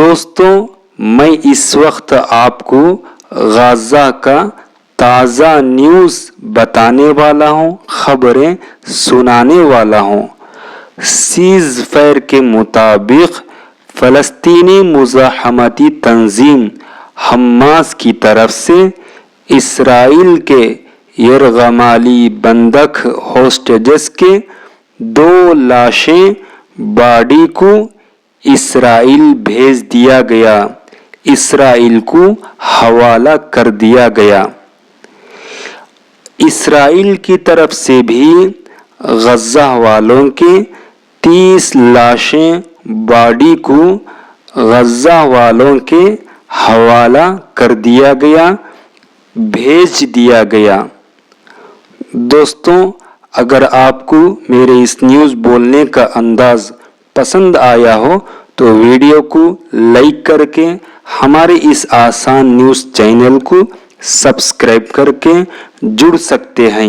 दोस्तों, मैं इस वक्त आपको गाजा का ताज़ा न्यूज़ बताने वाला हूँ, खबरें सुनाने वाला हूँ। सीज़ फायर के मुताबिक फ़लस्तीनी मुज़ाहमती तंजीम हमास की तरफ से इसराइल के यरगमाली बंधक होस्टेजेस के 2 लाशें बॉडी को इसराइल भेज दिया गया, इसराइल को हवाला कर दिया गया। इसराइल की तरफ से भी गज़ा वालों के 30 लाशें बॉडी को गज़ा वालों के हवाला कर दिया गया, भेज दिया गया। दोस्तों, अगर आपको मेरे इस न्यूज़ बोलने का अंदाज़ पसंद आया हो तो वीडियो को लाइक करके हमारे इस आसान न्यूज़ चैनल को सब्सक्राइब करके जुड़ सकते हैं।